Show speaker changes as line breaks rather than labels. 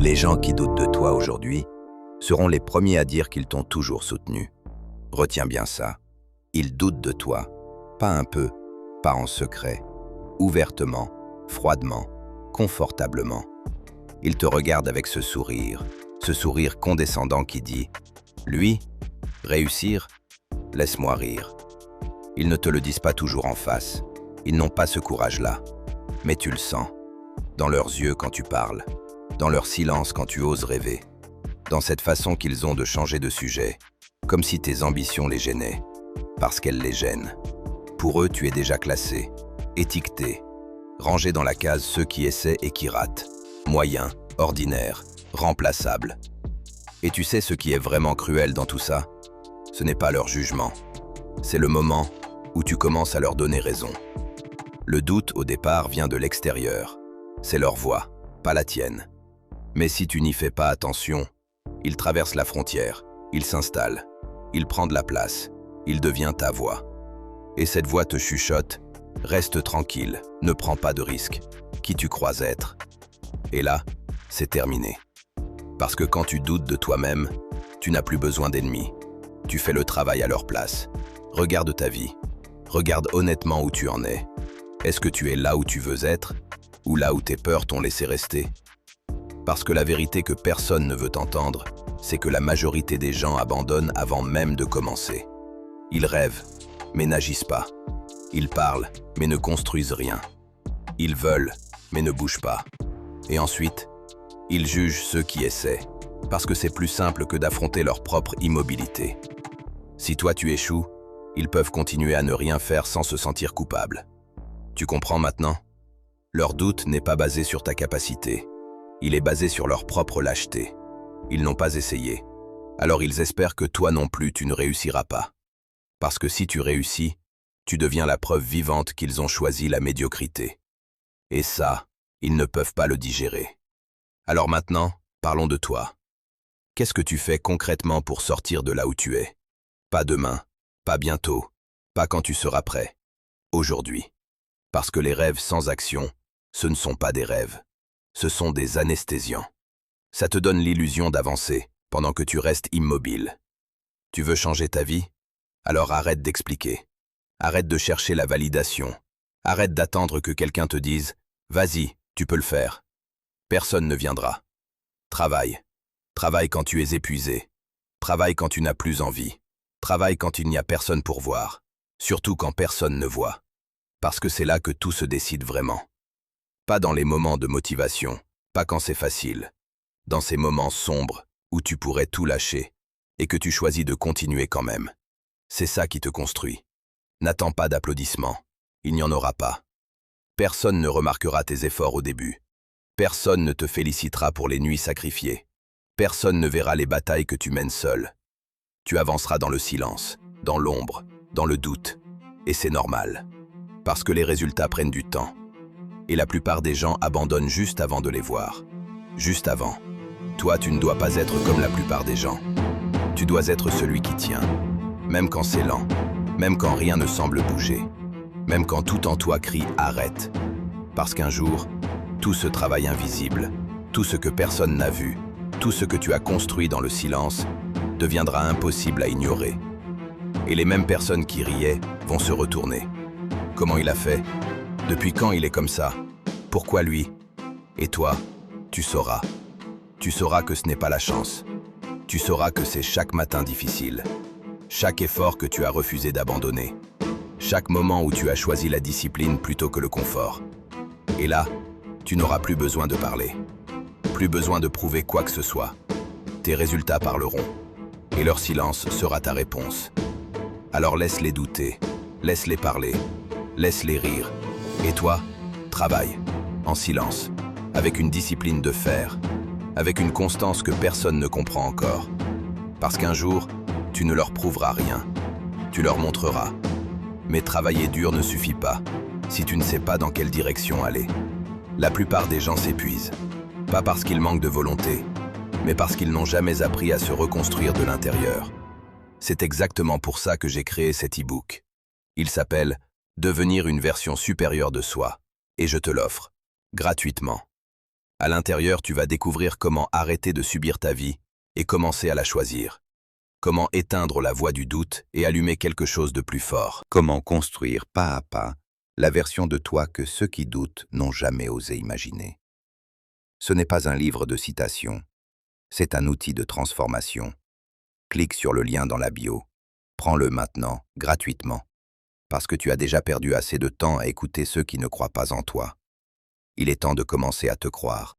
Les gens qui doutent de toi aujourd'hui seront les premiers à dire qu'ils t'ont toujours soutenu. Retiens bien ça. Ils doutent de toi, pas un peu, pas en secret, ouvertement, froidement, confortablement. Ils te regardent avec ce sourire condescendant qui dit « Lui, réussir, laisse-moi rire ». Ils ne te le disent pas toujours en face, ils n'ont pas ce courage-là, mais tu le sens, dans leurs yeux quand tu parles, dans leur silence quand tu oses rêver, dans cette façon qu'ils ont de changer de sujet, comme si tes ambitions les gênaient, parce qu'elles les gênent. Pour eux, tu es déjà classé, étiqueté, rangé dans la case ceux qui essaient et qui ratent, moyen, ordinaire, remplaçable. Et tu sais ce qui est vraiment cruel dans tout ça? Ce n'est pas leur jugement, c'est le moment où tu commences à leur donner raison. Le doute, au départ, vient de l'extérieur. C'est leur voix, pas la tienne. Mais si tu n'y fais pas attention, il traverse la frontière, il s'installe, il prend de la place, il devient ta voix. Et cette voix te chuchote, reste tranquille, ne prends pas de risques, qui tu crois être. Et là, c'est terminé. Parce que quand tu doutes de toi-même, tu n'as plus besoin d'ennemis. Tu fais le travail à leur place. Regarde ta vie. Regarde honnêtement où tu en es. Est-ce que tu es là où tu veux être, ou là où tes peurs t'ont laissé rester? Parce que la vérité que personne ne veut entendre, c'est que la majorité des gens abandonnent avant même de commencer. Ils rêvent, mais n'agissent pas. Ils parlent, mais ne construisent rien. Ils veulent, mais ne bougent pas. Et ensuite, ils jugent ceux qui essaient, parce que c'est plus simple que d'affronter leur propre immobilité. Si toi tu échoues, ils peuvent continuer à ne rien faire sans se sentir coupables. Tu comprends maintenant? Leur doute n'est pas basé sur ta capacité. Il est basé sur leur propre lâcheté. Ils n'ont pas essayé. Alors ils espèrent que toi non plus tu ne réussiras pas. Parce que si tu réussis, tu deviens la preuve vivante qu'ils ont choisi la médiocrité. Et ça, ils ne peuvent pas le digérer. Alors maintenant, parlons de toi. Qu'est-ce que tu fais concrètement pour sortir de là où tu es? Pas demain, pas bientôt, pas quand tu seras prêt. Aujourd'hui. Parce que les rêves sans action, ce ne sont pas des rêves. Ce sont des anesthésiants. Ça te donne l'illusion d'avancer pendant que tu restes immobile. Tu veux changer ta vie? Alors arrête d'expliquer. Arrête de chercher la validation. Arrête d'attendre que quelqu'un te dise « Vas-y, tu peux le faire ». Personne ne viendra. Travaille. Travaille quand tu es épuisé. Travaille quand tu n'as plus envie. Travaille quand il n'y a personne pour voir. Surtout quand personne ne voit. Parce que c'est là que tout se décide vraiment. Pas dans les moments de motivation, pas quand c'est facile. Dans ces moments sombres où tu pourrais tout lâcher et que tu choisis de continuer quand même. C'est ça qui te construit. N'attends pas d'applaudissements. Il n'y en aura pas. Personne ne remarquera tes efforts au début. Personne ne te félicitera pour les nuits sacrifiées. Personne ne verra les batailles que tu mènes seul. Tu avanceras dans le silence, dans l'ombre, dans le doute. Et c'est normal. Parce que les résultats prennent du temps. Et la plupart des gens abandonnent juste avant de les voir. Juste avant. Toi, tu ne dois pas être comme la plupart des gens. Tu dois être celui qui tient. Même quand c'est lent. Même quand rien ne semble bouger. Même quand tout en toi crie « arrête ». Parce qu'un jour, tout ce travail invisible, tout ce que personne n'a vu, tout ce que tu as construit dans le silence, deviendra impossible à ignorer. Et les mêmes personnes qui riaient vont se retourner. Comment il a fait? Depuis quand il est comme ça? Pourquoi lui? Et toi, tu sauras. Tu sauras que ce n'est pas la chance. Tu sauras que c'est chaque matin difficile. Chaque effort que tu as refusé d'abandonner. Chaque moment où tu as choisi la discipline plutôt que le confort. Et là, tu n'auras plus besoin de parler. Plus besoin de prouver quoi que ce soit. Tes résultats parleront. Et leur silence sera ta réponse. Alors laisse-les douter. Laisse-les parler. Laisse-les rire. Et toi, travaille. En silence. Avec une discipline de fer. Avec une constance que personne ne comprend encore. Parce qu'un jour, tu ne leur prouveras rien. Tu leur montreras. Mais travailler dur ne suffit pas, si tu ne sais pas dans quelle direction aller. La plupart des gens s'épuisent. Pas parce qu'ils manquent de volonté, mais parce qu'ils n'ont jamais appris à se reconstruire de l'intérieur. C'est exactement pour ça que j'ai créé cet e-book. Il s'appelle « Devenir une version supérieure de soi » et je te l'offre, gratuitement. À l'intérieur, tu vas découvrir comment arrêter de subir ta vie et commencer à la choisir. Comment éteindre la voix du doute et allumer quelque chose de plus fort. Comment construire pas à pas la version de toi que ceux qui doutent n'ont jamais osé imaginer. Ce n'est pas un livre de citations, c'est un outil de transformation. Clique sur le lien dans la bio. Prends-le maintenant, gratuitement, parce que tu as déjà perdu assez de temps à écouter ceux qui ne croient pas en toi. Il est temps de commencer à te croire.